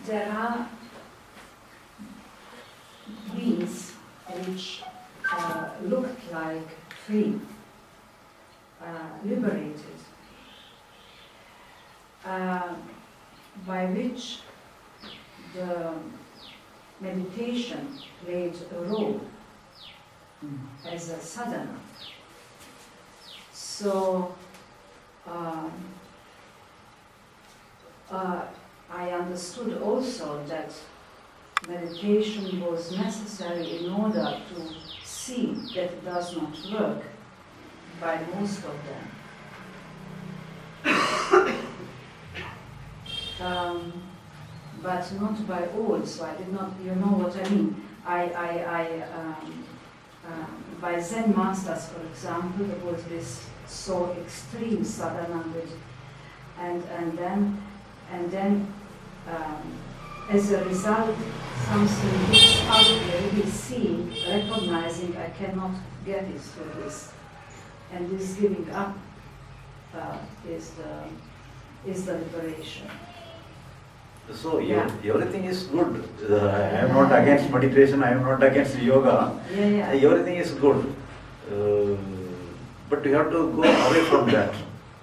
There are beings which looked like free, liberated, by which the meditation played a role as a sadhana. So I understood also that meditation was necessary in order to see that it does not work by most of them. But not by all, so I did not, you know what I mean. By Zen masters, for example, there was this so extreme sadhana with, and then as a result, something is out there, really seeing, recognizing I cannot get it through this, and this giving up is the liberation. So everything is good. I am not against meditation, I am not against yoga. Everything is good. But you have to go away from that.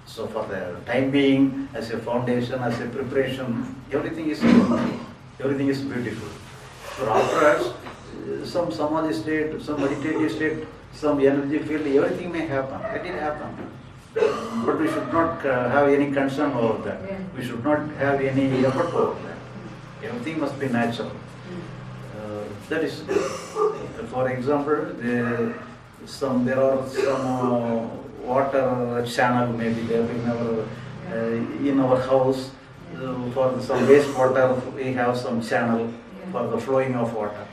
So for the time being, as a foundation, as a preparation, everything is good. Everything is beautiful. So afterwards, some samadhi state, some meditative state, some energy field, everything may happen. Let it happen. But we should not have any concern over that. We should not have any effort over that. Everything must be natural. That is, for example, there are some water channel maybe there in our house. For some wastewater, we have some channel for the flowing of water.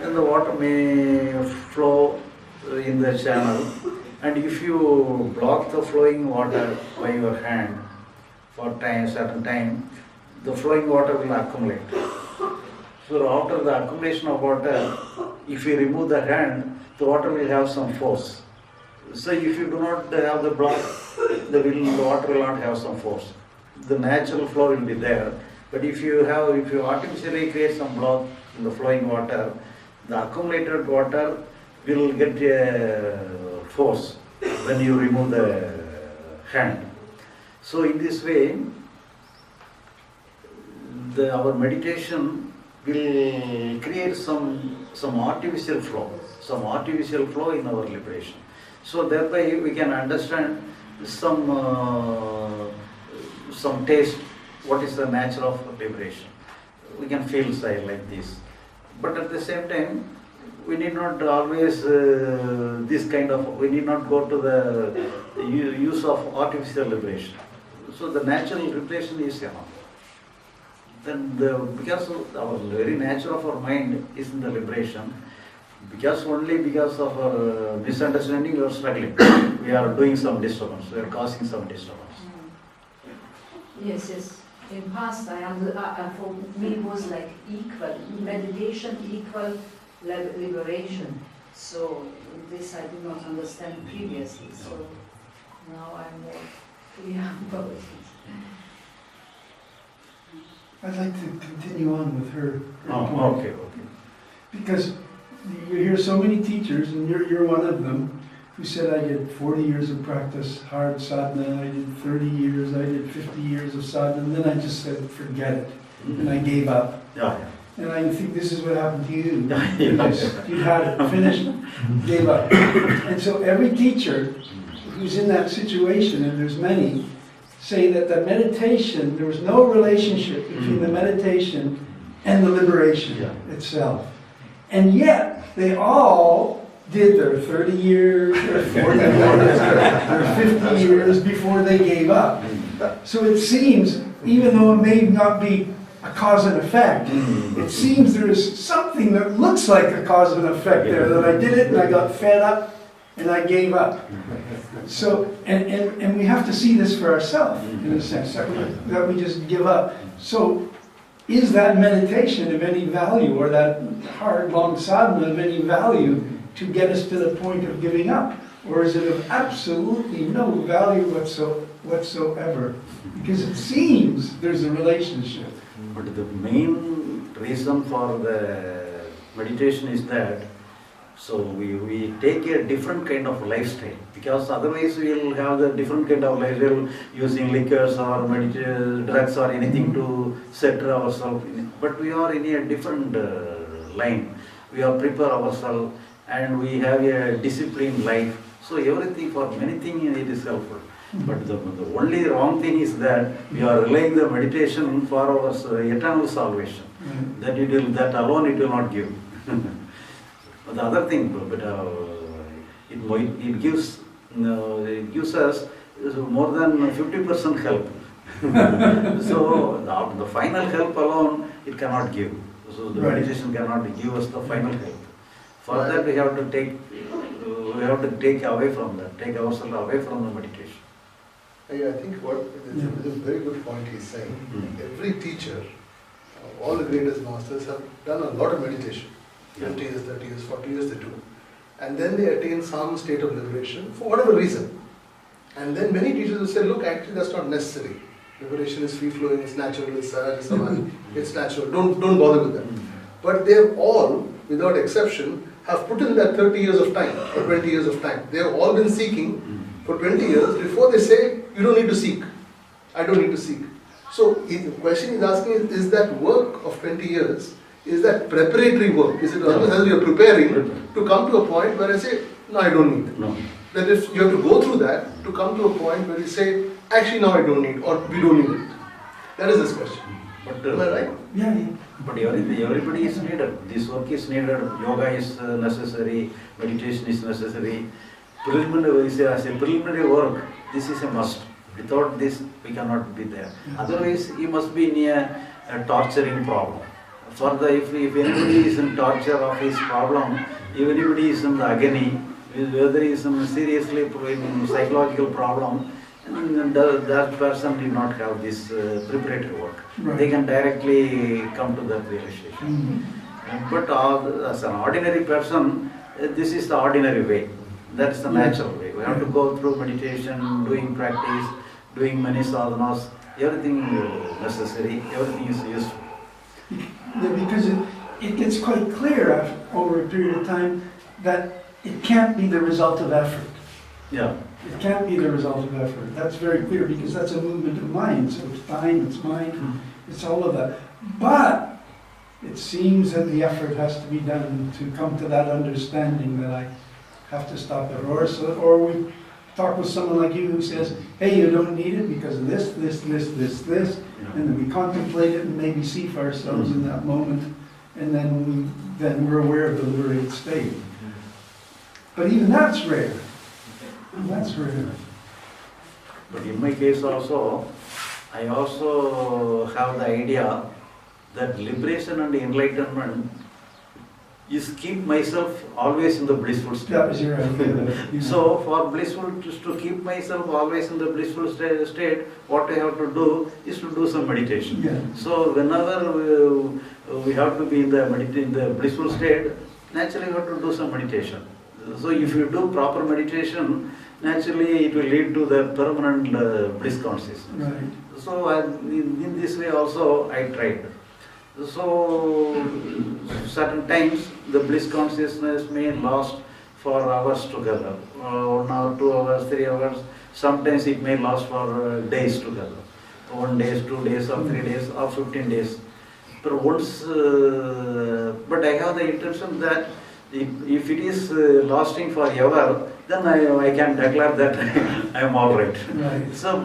Then the water may flow in the channel. And if you block the flowing water by your hand for certain time, the flowing water will accumulate. So after the accumulation of water, if you remove the hand, the water will have some force. So if you do not have the block, the water will not have some force. The natural flow will be there. But if you artificially create some block in the flowing water, the accumulated water will get force when you remove the hand. So in this way, our meditation will create some artificial flow in our liberation. So thereby we can understand some taste, what is the nature of liberation. We can feel like this. But at the same time, we need not always we need not go to the use of artificial liberation. So the natural liberation is enough. Then because of our very nature of our mind is in the liberation, because of our misunderstanding we are struggling. We are doing some disturbance, we are causing some disturbance. Yes. In past, for me it was like equal, meditation equal liberation. So this I did not understand previously. So now I'm more clear about it. I'd like to continue on with her. Okay. Because you hear so many teachers, and you're one of them, who said, I did 40 years of practice, hard sadhana, I did 30 years, I did 50 years of sadhana, and then I just said, forget it, and I gave up. And I think this is what happened to you. You had it finished, gave up. And so every teacher who's in that situation, and there's many, say that the meditation, there was no relationship between the meditation and the liberation itself. And yet, they all did their 30 years, their 40 years, their 50 years before they gave up. So it seems, even though it may not be a cause and effect, it seems there is something that looks like a cause and effect there, that I did it and I got fed up and I gave up. So, and we have to see this for ourselves, in a sense, that we just give up. So, is that meditation of any value, or that hard, long sadhana of any value to get us to the point of giving up? Or is it of absolutely no value whatsoever? whatsoever, because it seems there's a relationship. But the main reason for the meditation is that, so we take a different kind of lifestyle, because otherwise we will have the different kind of lifestyle using liquors or drugs or anything to set ourselves in. But we are in a different line. We are prepare ourselves and we have a disciplined life. So everything, for many things it is helpful. But the only wrong thing is that we are relying the meditation for our eternal salvation. That alone it will not give. The other thing, but it gives us more than 50% help. So the final help alone it cannot give. So the meditation cannot give us the final help. For that we have to take away from that, take ourselves away from the meditation. I think it's a very good point he's saying. Every teacher, all the greatest masters have done a lot of meditation. 20 years, 30 years, 40 years they do. And then they attain some state of liberation for whatever reason. And then many teachers will say, look, actually that's not necessary. Liberation is free-flowing, it's natural, it's samadhi, it's natural. Don't bother with that. But they have all, without exception, have put in that 30 years of time or 20 years of time. They have all been seeking for 20 years before they say, you don't need to seek. I don't need to seek. So the question he's asking is that work of 20 years, is that preparatory work? Is it almost as you're preparing to come to a point where I say, no, I don't need it. No. That if you have to go through that to come to a point where you say, actually now I don't need, or we don't need it. That is this question. But, am I right? Yeah. But everybody is needed. This work is needed. Yoga is necessary. Meditation is necessary. As a preliminary work, this is a must. Without this, we cannot be there. Otherwise, you must be in a torturing problem. Further, if anybody is in torture of his problem, if anybody is in the agony, whether he is seriously in psychological problem, that person did not have this preparatory work. Right. They can directly come to that realization. But as an ordinary person, this is the ordinary way. That's the natural way. We have to go through meditation, doing practice, doing many sadhanas, everything necessary, everything is useful. Because it gets quite clear over a period of time that it can't be the result of effort. Yeah. It can't be the result of effort. That's very clear because that's a movement of mind. So it's time, it's mind, it's all of that. But it seems that the effort has to be done to come to that understanding that I have to stop it. Or we talk with someone like you who says, hey, you don't need it because of this. And then we contemplate it and maybe see for ourselves in that moment. And then we're aware of the liberated state. But even that's rare. That's rare. But in my case also, I also have the idea that liberation and enlightenment is keep myself always in the blissful state. That was your idea. So for to keep myself always in the blissful state, what I have to do is to do some meditation. Yeah. So whenever we have to be in the blissful state, naturally we have to do some meditation. So if you do proper meditation, naturally it will lead to the permanent bliss consciousness. Right. So in this way also I tried. So certain times the bliss consciousness may last for hours together, 1 hour, 2 hours, 3 hours. Sometimes it may last for days together, 1 day, 2 days, or 3 days, or 15 days. But but I have the intention that if it is lasting forever, then I can declare that I am all right. Right. So,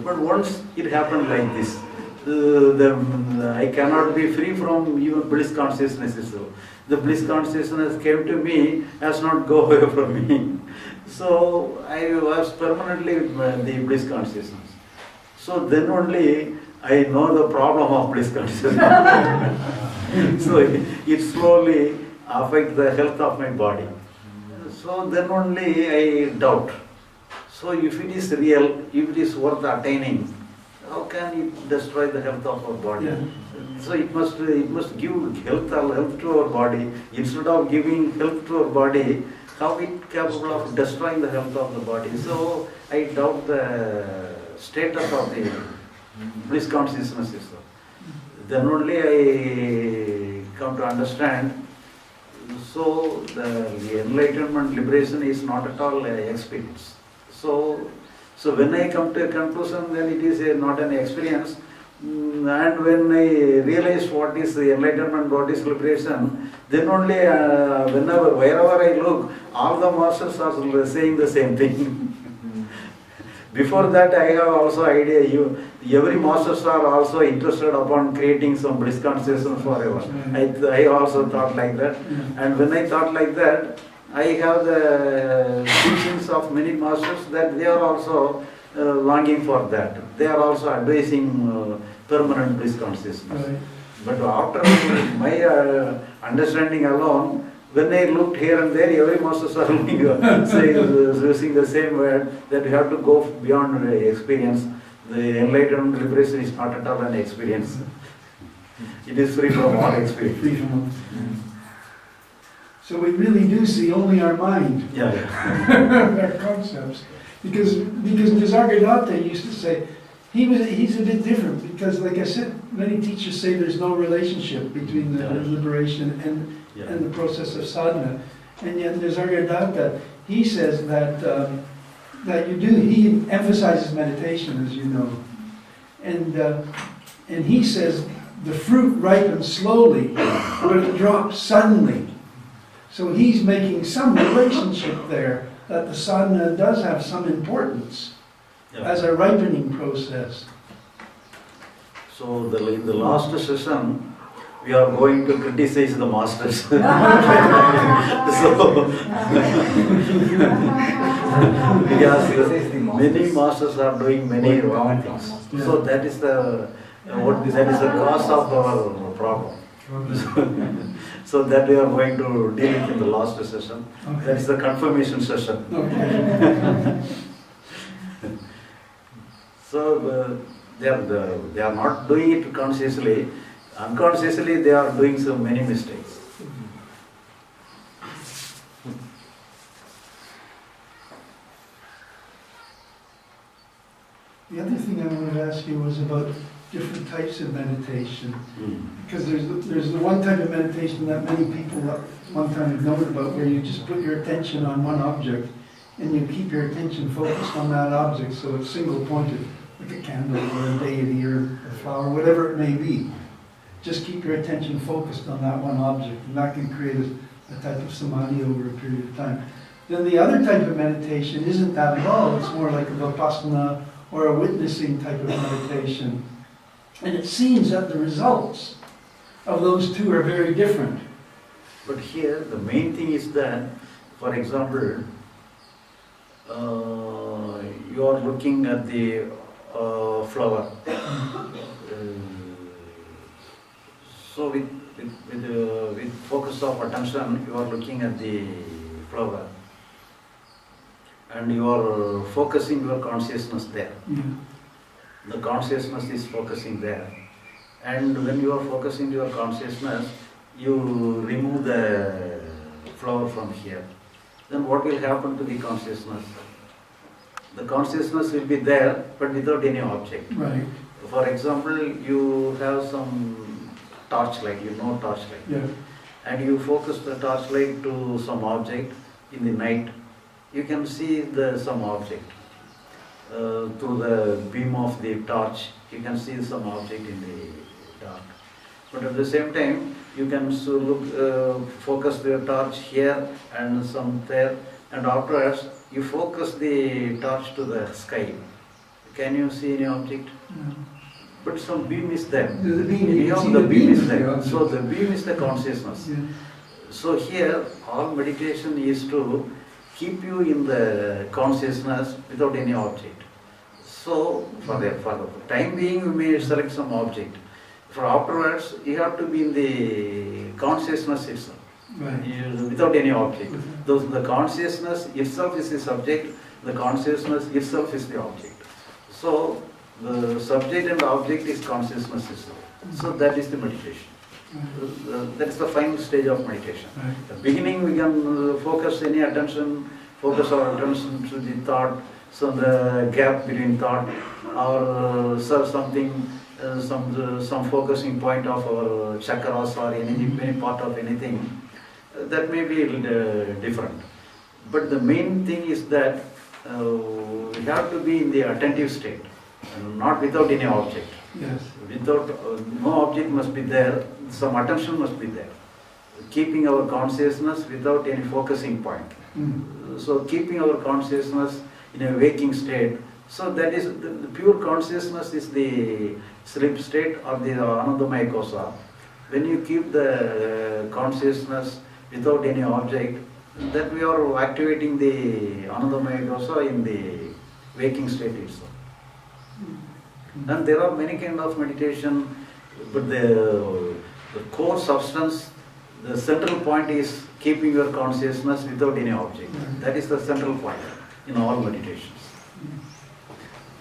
but once it happened like this, I cannot be free from even bliss consciousness itself. The bliss consciousness came to me, has not go away from me. So I was permanently with the bliss consciousness. So then only I know the problem of bliss consciousness. So it slowly affects the health of my body. So then only I doubt. So if it is real, if it is worth attaining, how can it destroy the health of our body? Yeah. So it must give health to our body. Instead of giving health to our body, how it capable of destroying the health of the body. So I doubt the status of the bliss consciousness is. Then only I come to understand. So the enlightenment, liberation is not at all an experience. So when I come to a conclusion, then it is not an experience. And when I realize what is the enlightenment, what is liberation, then only wherever I look, all the masters are saying the same thing. Before that, I have also idea. Every masters are also interested upon creating some bliss consciousness forever. I also thought like that, and when I thought like that, I have the teachings of many masters that they are also longing for that. They are also advising permanent bliss consciousness. Right. But after my understanding alone, when I looked here and there, every masters are using the same word that you have to go beyond experience. The enlightenment liberation is not at all an experience. It is free from all experience. Free from all. So we really do see only our mind. Yeah. Our concepts. Because Nisargadatta used to say, he's a bit different because, like I said, many teachers say there's no relationship between the liberation and the process of sadhana. And yet Nisargadatta, he says that you do, he emphasizes meditation, as you know. And he says the fruit ripens slowly, but it drops suddenly. So he's making some relationship there, that the sadhana does have some importance as a ripening process. So in the last session, we are going to criticize the masters. Because many masters are doing many wrong things. So that is the cause of our problem. So that we are going to deal with in the last session. Okay. That is the confirmation session. Okay. So they are not doing it consciously. Unconsciously they are doing so many mistakes. The other thing I wanted to ask you was about different types of meditation. Because there's the one type of meditation that many people at one time have known about, where you just put your attention on one object and you keep your attention focused on that object, so it's single pointed, like a candle or a deity or a flower, whatever it may be. Just keep your attention focused on that one object, and that can create a type of samadhi over a period of time. Then the other type of meditation isn't that at all. It's more like a vipassana or a witnessing type of meditation. And it seems that the results of those two are very different. But here the main thing is that, for example, you are looking at the flower. So with focus of attention, you are looking at the flower. And you are focusing your consciousness there. The consciousness is focusing there. And when you are focusing your consciousness, you remove the flower from here. Then what will happen to the consciousness? The consciousness will be there, but without any object. Right. For example, you have some torchlight, torchlight. Yeah. And you focus the torchlight to some object in the night. You can see some object. Through the beam of the torch, you can see some object in the dark. But at the same time, you can focus the torch here and some there, and afterwards you focus the torch to the sky. Can you see any object? No. But some beam is there. The beam is there. So the beam is the consciousness. Yeah. So here, all meditation is to keep you in the consciousness without any object. So for the time being, you may select some object. For afterwards, you have to be in the consciousness itself, without any object. The consciousness itself is the subject, the consciousness itself is the object. So the subject and the object is consciousness itself. So that is the meditation. That's the final stage of meditation. Right. The beginning we can focus any attention, focus our attention to the thought, so the gap between thought, or serve something, some focusing point of our chakras or any part of anything. That may be a little different. But the main thing is that we have to be in the attentive state, and not without any object. Yes. Without, no object must be there, some attention must be there. Keeping our consciousness without any focusing point. So keeping our consciousness in a waking state, so that is, the pure consciousness is the sleep state or the Anandamaya kosa. When you keep the consciousness without any object, that we are activating the Anandamaya kosa in the waking state itself. And there are many kind of meditation, but the core substance, the central point is keeping your consciousness without any object. That is the central point in all meditations.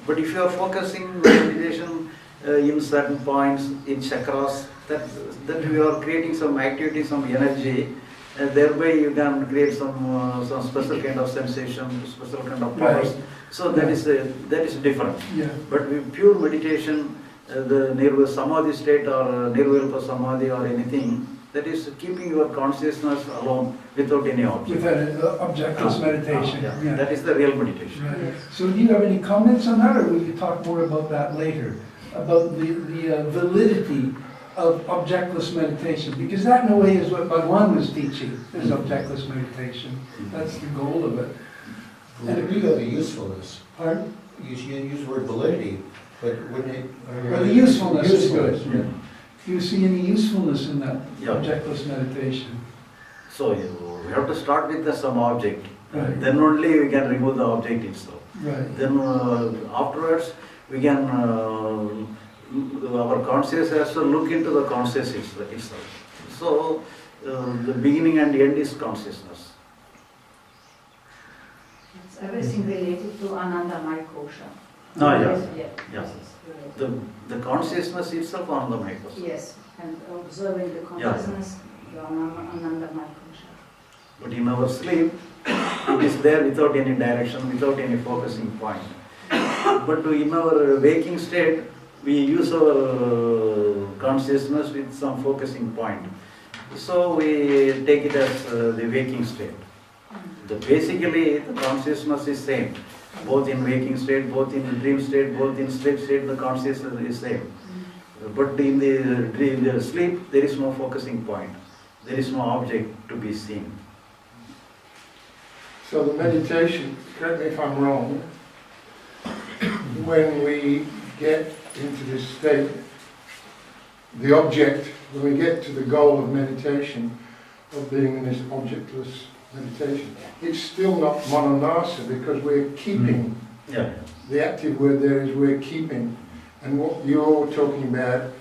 But if you are focusing meditation in certain points, in chakras, that you are creating some activity, some energy, and thereby you can create some special kind of sensation, special kind of powers. Right. So that is different. Yeah. But with pure meditation, the nirvana samadhi state or nirvikalpa samadhi or anything, that is keeping your consciousness alone without any object. With an objectless meditation. Yeah. That is the real meditation. Right. Yes. So do you have any comments on that, or will you talk more about that later? About the validity of objectless meditation? Because that in a way is what Bhagwan was teaching, is objectless meditation. That's the goal of it. Validity of the usefulness. Pardon? You use the word validity, but wouldn't it? Well, the usefulness is good. Usefulness. Do you see any usefulness in that Yeah. objectless meditation? So we have to start with some object. Right. Then only we can remove the object itself. Right. Then afterwards we can, our conscious has to look into the conscious itself. So the beginning and end is consciousness. It's everything related to Anandamaya kosha. Yeah. Yes, Yeah. it's related. The consciousness itself Anandamaya kosa. Yes, and observing the consciousness, the Anandamaya kosha. But in our sleep, it is there without any direction, without any focusing point. But in our waking state, we use our consciousness with some focusing point. So we take it as the waking state. Basically, the consciousness is same. Both in waking state, both in dream state, both in sleep state, the consciousness is same. But in the sleep, there is no focusing point. There is no object to be seen. So the meditation, correct me if I'm wrong, when we get into this state, the object, when we get to the goal of meditation, of being in this objectless meditation, it's still not mananasa because we're keeping. Yeah. The active word there is we're keeping. And what you're talking about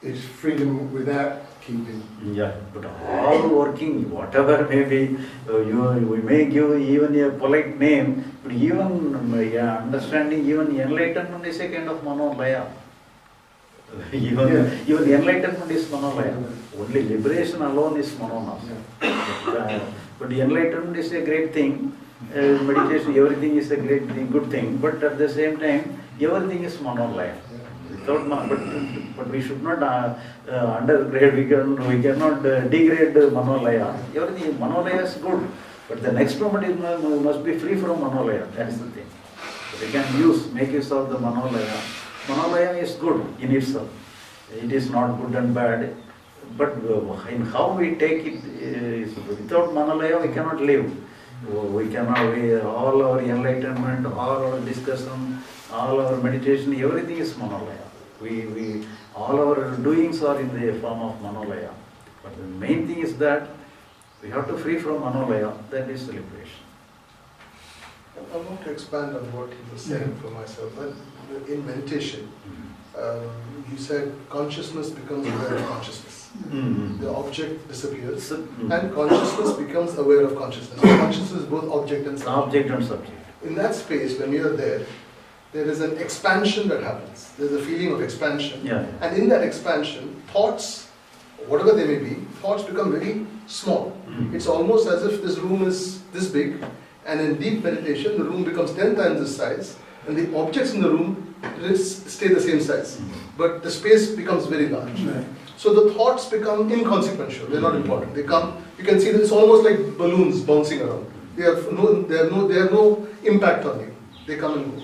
is freedom without keeping. Yeah, but all working, whatever may be, we may give even a polite name, but even understanding, even enlightenment is a kind of manolaya. Even enlightenment is manolaya. Only liberation alone is manonasa. But the enlightenment is a great thing. Meditation, everything is a great thing, good thing. But at the same time, everything is manolaya. But we should not undergrade, we cannot degrade manolaya. Everything, manolaya is good, but the next moment is, must be free from manolaya. That is the thing. So we can make use of the manolaya. Manolaya is good in itself. It is not good and bad, but in how we take it, without manolaya we cannot live. All our enlightenment, all our discussion, all our meditation, everything is manolaya. All our doings are in the form of manolaya. But the main thing is that we have to free from manolaya, that is the liberation. I want to expand on what he was saying for myself. In meditation, you said consciousness becomes aware of consciousness. The object disappears and consciousness becomes aware of consciousness. Consciousness is both object and subject. Object and subject. In that space, when you are there is an expansion that happens. There's a feeling of expansion. Yeah. And in that expansion, thoughts whatever they may be, thoughts become very small. It's almost as if this room is this big, and in deep meditation, the room becomes 10 times this size, and the objects in the room stay the same size. But the space becomes very large. Right. So the thoughts become inconsequential, they're not important. They come, you can see that it's almost like balloons bouncing around. They have no impact on you. They come and go.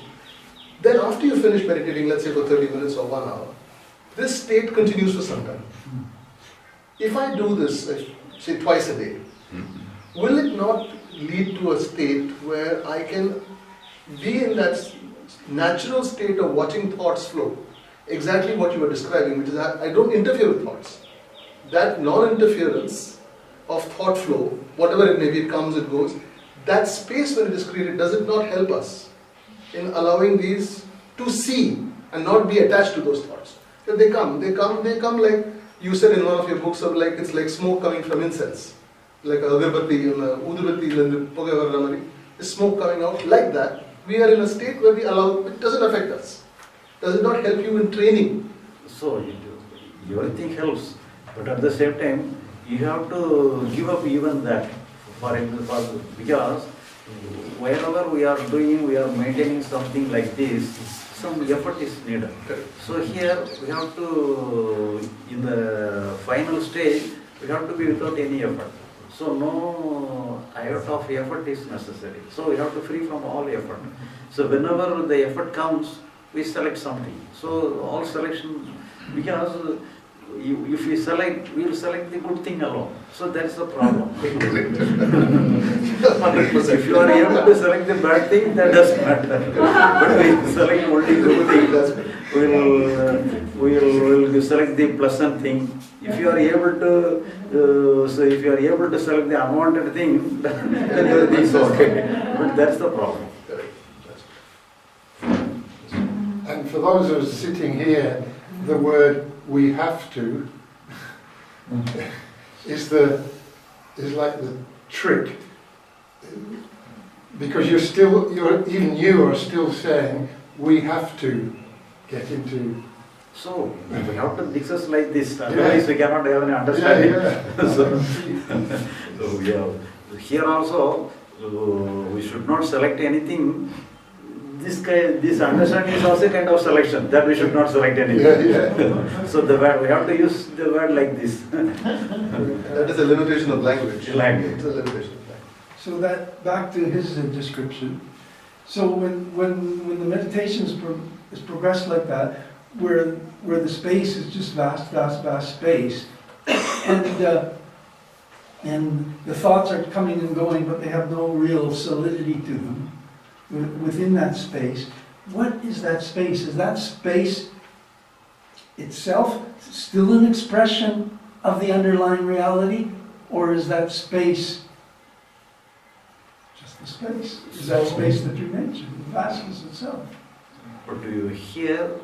Then after you finish meditating, let's say for 30 minutes or 1 hour, this state continues for some time. If I do this, say twice a day, will it not lead to a state where I can be in that natural state of watching thoughts flow? Exactly what you were describing, which is that I don't interfere with thoughts. That non-interference of thought flow, whatever it may be, it comes, it goes, that space when it is created, does it not help us in allowing these to see and not be attached to those thoughts? If they come like you said in one of your books, of like it's like smoke coming from incense, like agarbatti, udubatti, is smoke coming out like that. We are in a state where we allow, it doesn't affect us. Does it not help you in training? So everything helps, but at the same time, you have to give up even that. Because wherever we are doing, we are maintaining something like this, some effort is needed. So here we have to, in the final stage, we have to be without any effort. So no iota of effort is necessary. So we have to free from all effort. So whenever the effort comes, we select something. So all selection, because if we select, we will select the good thing alone. So that's the problem. If you are able to select the bad thing, that doesn't matter. But we select only good thing. We will select the pleasant thing. If you are able to, select the unwanted thing, then everything is okay. But that's the problem. And for those of us sitting here, the word "we have to" is like the trick, because even you are still saying we have to get into. So we have to discuss like this, otherwise we cannot have an understanding. So here also we should not select anything. This understanding is also a kind of selection, that we should not select anything. So the word, we have to use the word like this. That is a limitation of language. It's a limitation of language. So that, back to his description. So when the meditation is progressed like that, where the space is just vast space, and the thoughts are coming and going, but they have no real solidity to them. Within that space, what is that space? Is that space itself still an expression of the underlying reality? Or is that space just the space? Is that space that you mentioned, the vastness itself? But do you hear,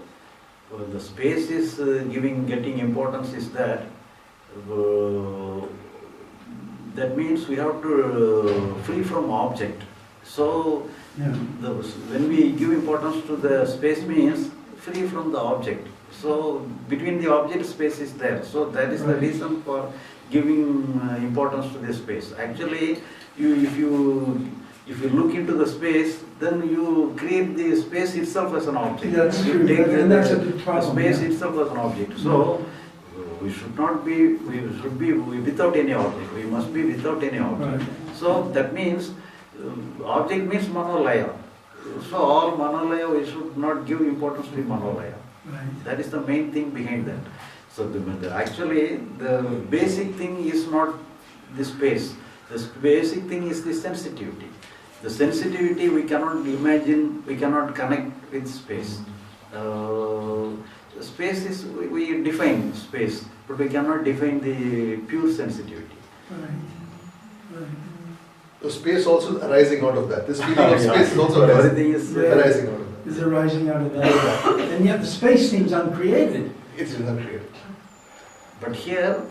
the space is getting importance is that, that means we have to free from object. So, Yeah. When we give importance to the space means free from the object. So between the object, space is there. So that is the reason for giving importance to the space. Actually, if you look into the space, then you create the space itself as an object. That's you true. take And that's a big the problem. space itself as an object. So we should be without any object. We must be without any object. Right. So that means object means manolaya. So all manolaya, we should not give importance to manolaya. Right. That is the main thing behind that. So actually the basic thing is not the space. The basic thing is the sensitivity. The sensitivity we cannot imagine, we cannot connect with space. Space is, we define space, but we cannot define the pure sensitivity. Right. So space also arising out of that. This feeling of space is also arising, Everything is arising out of that. Is arising out of that. And yet the space seems uncreated. It's not created. But here,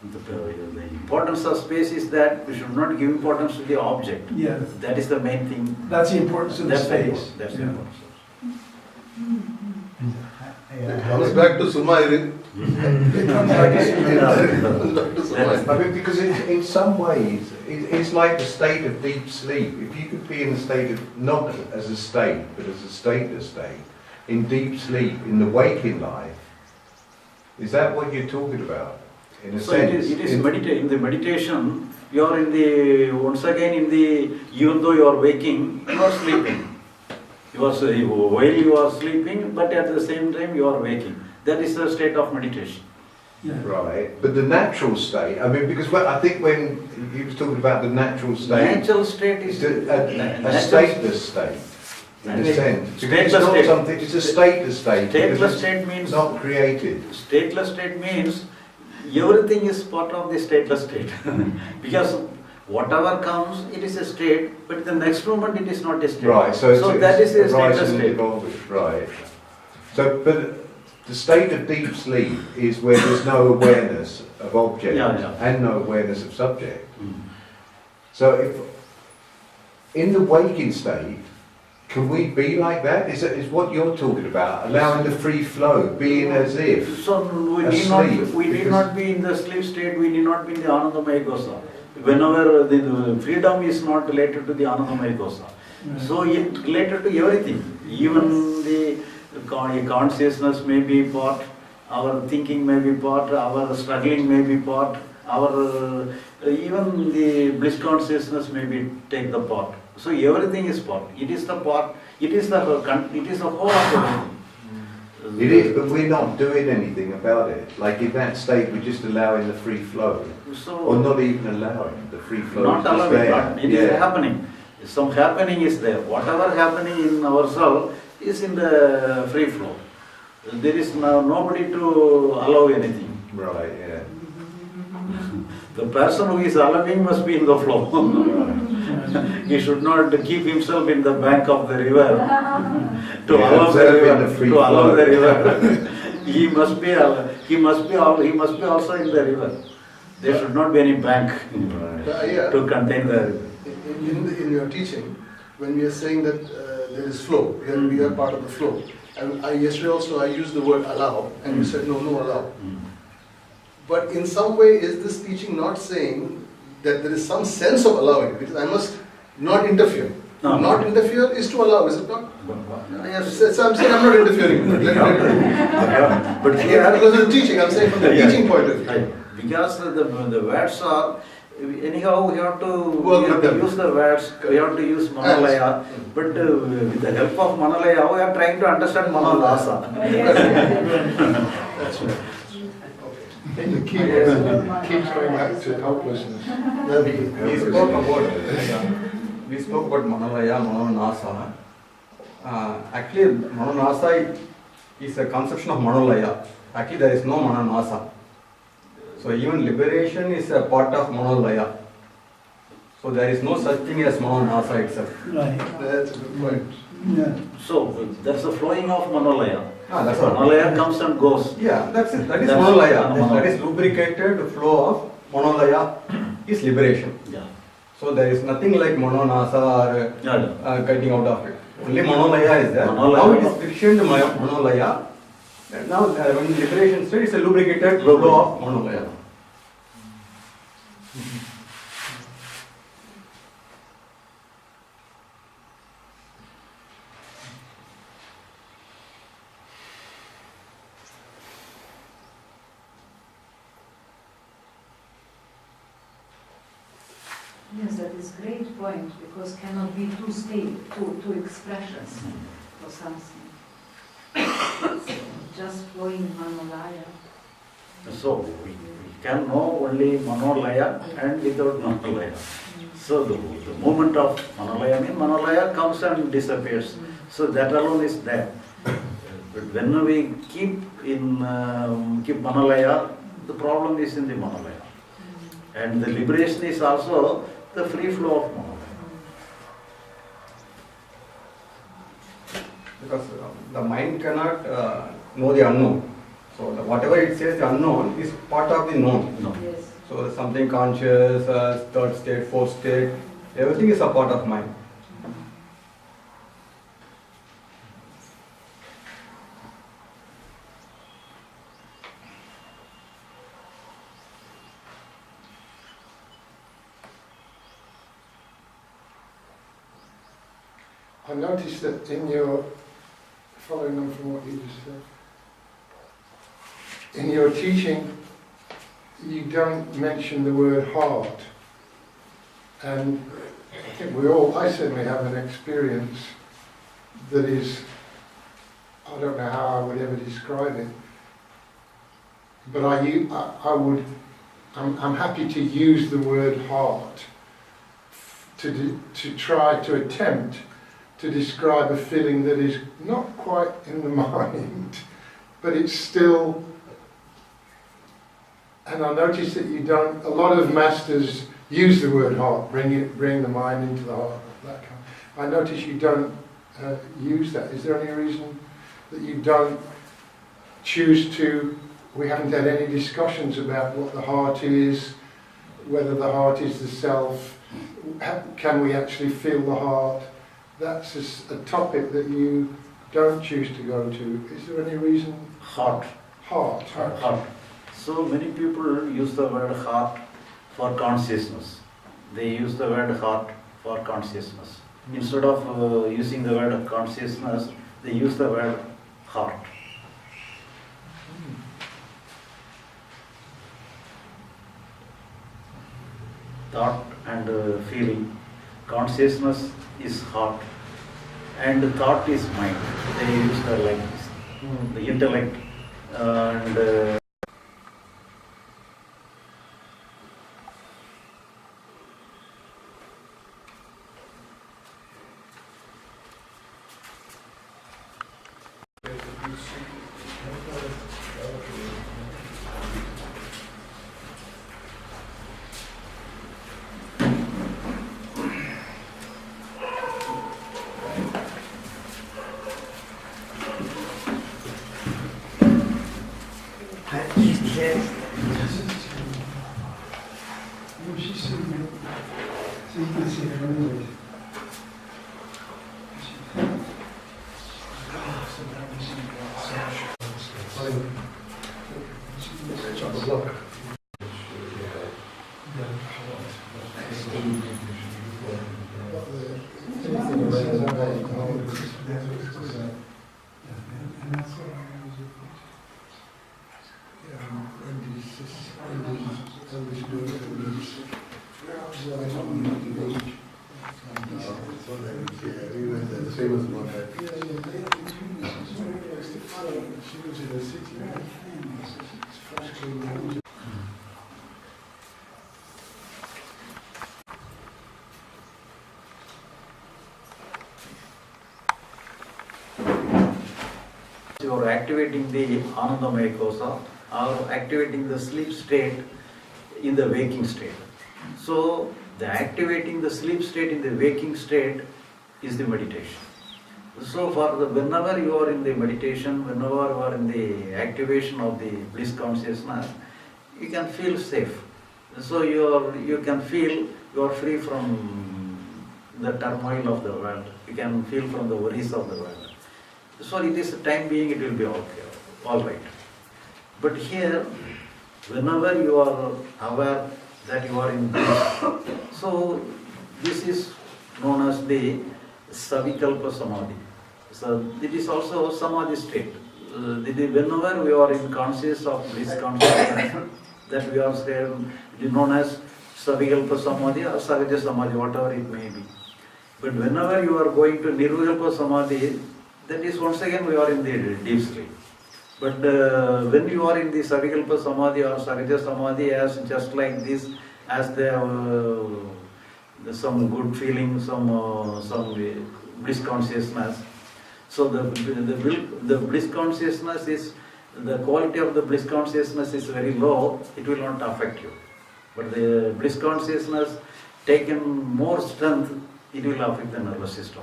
the importance of space is that we should not give importance to the object. Yeah. That is the main thing. That's the importance of the That's space. That's the Yeah. importance. I It comes back to Sumayri. It comes back to Sumayri. I mean, because in some ways, it's like the state of deep sleep. If you could be in a state of, not as a state, but as a stateless state, in deep sleep, in the waking life, is that what you're talking about? In a So sense? it is in the meditation, you are in the, once again in the, even though you are waking, you are sleeping. While you are sleeping, but at the same time you are waking. That is the state of meditation. Yeah. Right, but the natural state, I mean, because I think when he was talking about the natural state, Natural state it's is a stateless state, in a sense. Because it's Stateless not state. something, it's a stateless state. because Stateless it's state means not created. Stateless state means everything is part of the stateless state. Because whatever comes, it is a state, but the next moment it is not a state. Right, so that is a it's stateless rising and state. evolving, right. So, but the state of deep sleep is where there's no awareness of object Yeah. and no awareness of subject. Mm. So if, in the waking state, can we be like that? Is what you're talking about, allowing the free flow, being as if? So we Asleep, need because- not be in the sleep state, we need not be in the Anandamaya Kosa. Whenever the freedom is not related to the Anandamaya Kosa. So it related to everything, even the consciousness may be part, our thinking may be part, our struggling may be part, our even the bliss consciousness may be take the part. So everything is part. It is the part. It is the whole of the world. It is, but we're not doing anything about it. Like in that state, we're just allowing the free flow, or So not even allowing the free flow. not is just allowing, there. but it is happening. Some happening is there. Whatever happening in ourselves is in the free flow. There is nobody to allow anything. Right. Yeah. The person who is allowing must be in the flow. He should not keep himself in the bank of the river to Yeah, allow the observing river. the free To allow flow. the river. He must be also in the river. There should not be any bank Yeah. to contain the river. In your teaching, when we are saying that there is flow, we are part of the flow. And yesterday also I used the word allow, and you said no allow. But in some way, is this teaching not saying that there is some sense of allowing? Because I must not interfere. No. Not interfere is to allow, is it not? Yes. So I'm saying I'm not interfering. But Because of the teaching, I'm saying from the Yeah. teaching point of view. Because the words are, anyhow we have to Work with them. use the words, we have to use Manolaya, but with the help of Manolaya, we are trying to understand Manolasa. That's right. The key word keeps going back to helplessness. We spoke about Manolaya, Manonasa. Actually, Manonasa is a conception of Manolaya. Actually, there is no Manonasa. So even liberation is a part of Manolaya. So there is no such thing as Manonasa itself. Right. That's a good point. Yeah. So there's a flowing of Manolaya. That's all. Manolaya comes and goes. Yeah, that's it. That is That's Manolaya. Manolaya. That is lubricated flow of Manolaya is liberation. Yeah. So there is nothing like Manonasa or Yeah. getting out of it. Only Manolaya is there. Manolaya. Now it is efficient Manolaya. And now when liberation state is a lubricated flow of Manolaya. Yes, that is great point, because cannot be two two expressions for something. Just flowing Manolaya. So we can know only Manolaya and without Manolaya. So the moment of Manolaya means Manolaya comes and disappears. So that alone is there. But when we keep Manolaya, the problem is in the Manolaya. And the liberation is also the free flow of Manolaya. Because the mind cannot know the unknown. So whatever it says the unknown is part of the known. No. Yes. So something conscious, third state, fourth state, everything is a part of mind. I noticed that in your, following on from what you just said, in your teaching, you don't mention the word heart. And I think I certainly have an experience that is, I don't know how I would ever describe it, but I'm happy to use the word heart to try to attempt to describe a feeling that is not quite in the mind, but it's still. And I notice that you don't. A lot of masters use the word heart, bring the mind into the heart. That kind. I notice you don't use that. Is there any reason that you don't choose to? We haven't had any discussions about what the heart is, whether the heart is the self. Can we actually feel the heart? That's a topic that you don't choose to go to. Is there any reason? Heart. Heart. So many people use the word heart for consciousness. They use the word heart for consciousness. Instead of using the word consciousness, they use the word heart. Thought and feeling. Consciousness is heart and thought is mind. They use the like this. The intellect and you are activating the Anandamaya Kosa or activating the sleep state in the waking state. So, the activating the sleep state in the waking state is the meditation. So, whenever you are in the meditation, whenever you are in the activation of the bliss consciousness, you can feel safe. So, you can feel you are free from the turmoil of the world. You can feel from the worries of the world. So it is time being, it will be okay, all right. But here, whenever you are aware that you are in bliss, so this is known as the Savikalpa Samadhi. So it is also Samadhi state. Whenever we are in conscious of bliss consciousness, that we are saying, it is known as Savikalpa Samadhi or Sagaja Samadhi, whatever it may be. But whenever you are going to Nirvikalpa Samadhi, that is once again we are in the deep sleep. But when you are in the Savikalpa Samadhi or Sagaja Samadhi, as just like this, as there some good feeling, some bliss consciousness. So the bliss consciousness is, the quality of the bliss consciousness is very low, it will not affect you. But the bliss consciousness taken more strength, it will affect the nervous system.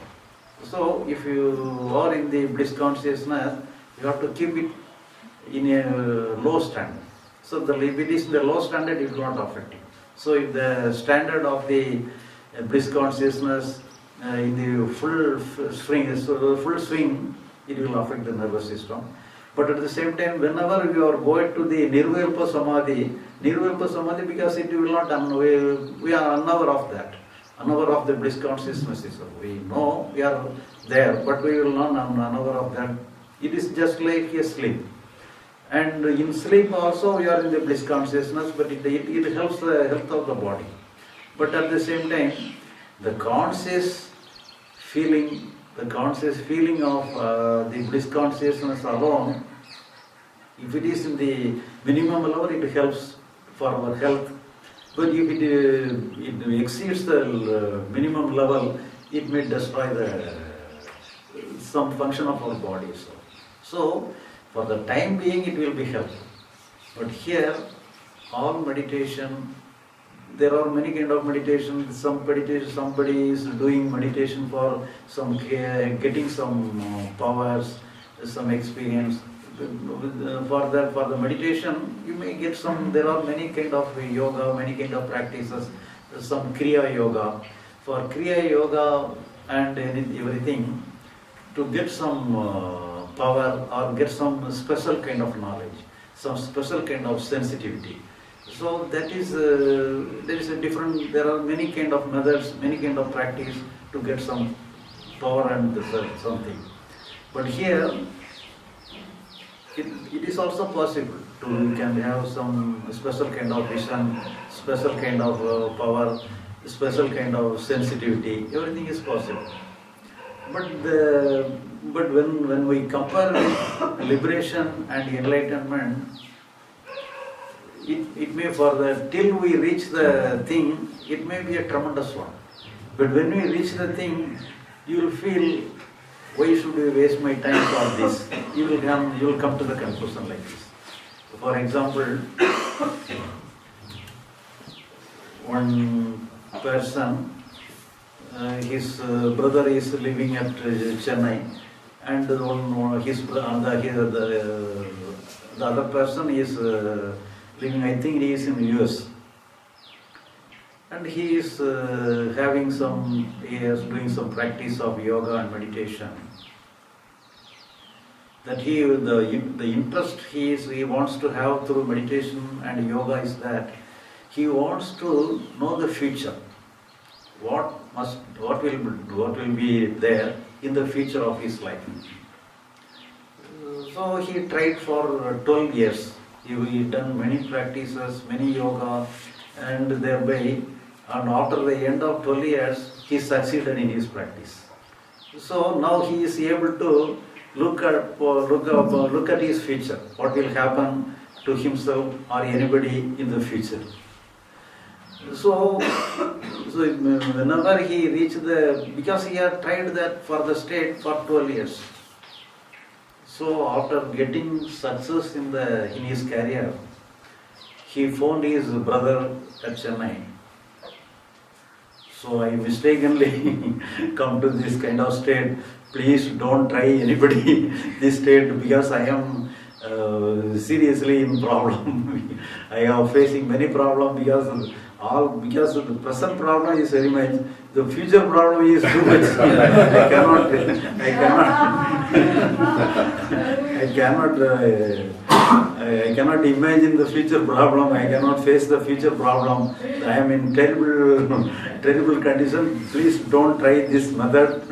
So if you are in the bliss consciousness, you have to keep it in a low standard. So if it is in the low standard, it will not affect you. So if the standard of the bliss consciousness in the full swing, it will affect the nervous system. But at the same time, whenever you are going to the Nirvikalpa Samadhi, because it will not, we are unaware of that. unaware of the bliss consciousness. We know we are there, but we will not unaware of that. It is just like a sleep. And in sleep also we are in the bliss consciousness, but it helps the health of the body. But at the same time, the conscious feeling of the bliss consciousness alone, if it is in the minimum level, it helps for our health. But if it exceeds the minimum level, it may destroy some function of our body. So, for the time being, it will be helpful. But here, all meditation, there are many kind of meditation. Somebody is doing meditation for some getting some powers, some experience. For the meditation, you may get some. There are many kind of yoga, many kind of practices. Some Kriya Yoga. For Kriya Yoga and everything, to get some power or get some special kind of knowledge, some special kind of sensitivity. So that is there is a different. There are many kind of methods, many kind of practice to get some power and something. But here, it is also possible to you can have some special kind of vision, special kind of power, special kind of sensitivity. Everything is possible. But when we compare liberation and enlightenment, it may till we reach the thing, it may be a tremendous one. But when we reach the thing, you will feel, why should we waste my time for this? You will come to the conclusion like this. For example, one person, his brother is living at Chennai, and the other person is living, I think he is in the US. And he is doing some practice of yoga and meditation. That the interest he wants to have through meditation and yoga is that he wants to know the future. What will be there in the future of his life. So he tried for 12 years. He done many practices, many yoga, and thereby, and after the end of 12 years, he succeeded in his practice. So now he is able to look at his future. What will happen to himself or anybody in the future. So whenever he reached because he had tried that for the state for 12 years. So after getting success in his career, he found his brother at Chennai. So I mistakenly come to this kind of state. Please don't try anybody this state because I am seriously in problem. I am facing many problems because the present problem is very much. The future problem is too much. I cannot imagine the future problem. I cannot face the future problem. I am in terrible condition. Please don't try this method.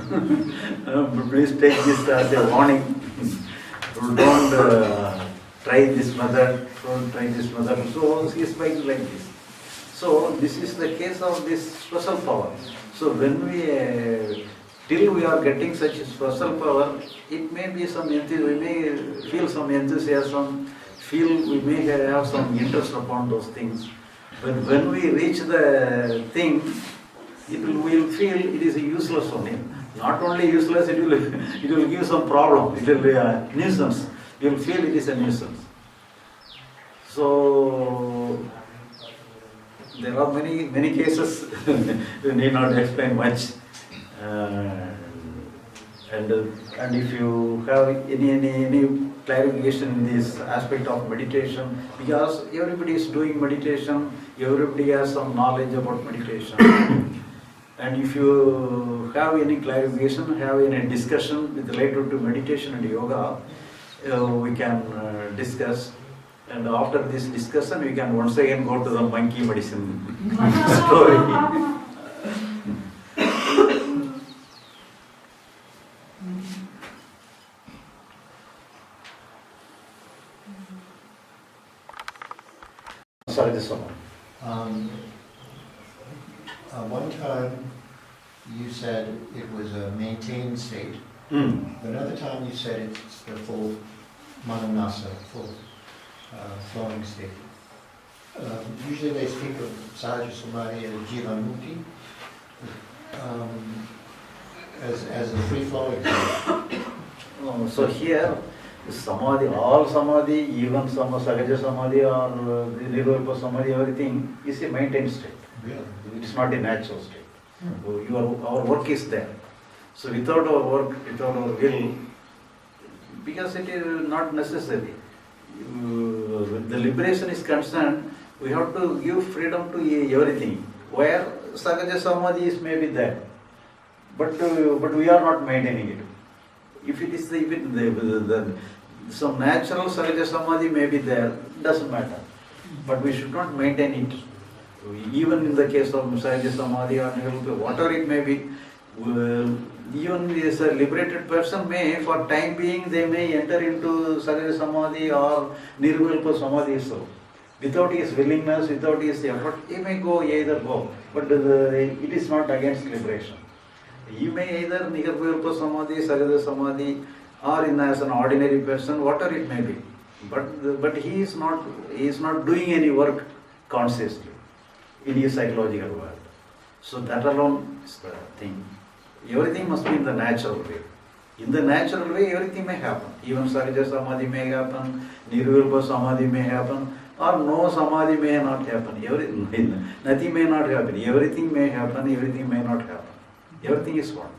Please take this as a warning. Don't try this method. Don't try this method. So he speaks like this. So this is the case of this special power. So when till we are getting such special power, it may be we may feel some enthusiasm, we may have some interest upon those things. But when we reach the thing, we will feel it is useless only. Not only useless, it will give some problem. It will be a nuisance. You will feel it is a nuisance. So there are many cases. You need not explain much. And if you have any clarification in this aspect of meditation, because everybody is doing meditation, everybody has some knowledge about meditation. And if you have any clarification, have any discussion related to meditation and yoga, we can discuss. And after this discussion, we can once again go to the monkey medicine story. Sahaja Samadhi. One time you said it was a maintained state. Another time you said it's the full mananasa, full flowing state. Usually they speak of Sahaja Samadhi as Jivanmukti, as a free-flowing state. So here, Samadhi, all Samadhi, even some Sahaja Samadhi or Nirvikalpa Samadhi, everything is a maintained state. It is not a natural state. Our work is there. So without our work, without our will, because it is not necessary. The liberation is concerned, we have to give freedom to everything. Where Sahaja Samadhi is maybe there, but we are not maintaining it. If it is some natural Sahaja Samadhi may be there, doesn't matter. But we should not maintain it. Even in the case of Sahaja Samadhi or whatever it may be, even as a liberated person may, for time being, they may enter into Sahaja Samadhi or Nirvikalpa Samadhi. So, without his willingness, without his effort, he may either go. But it is not against liberation. He may either Nirvikalpa Samadhi, Sahaja Samadhi, or as an ordinary person, whatever it may be. But he is not doing any work consciously in his psychological world. So that alone is the thing. Everything must be in the natural way. In the natural way, everything may happen. Even Sahaja Samadhi may happen, Nirvikalpa Samadhi may happen, or no Samadhi may not happen. Nothing may not happen. Everything may happen, everything may not happen. Everything is one.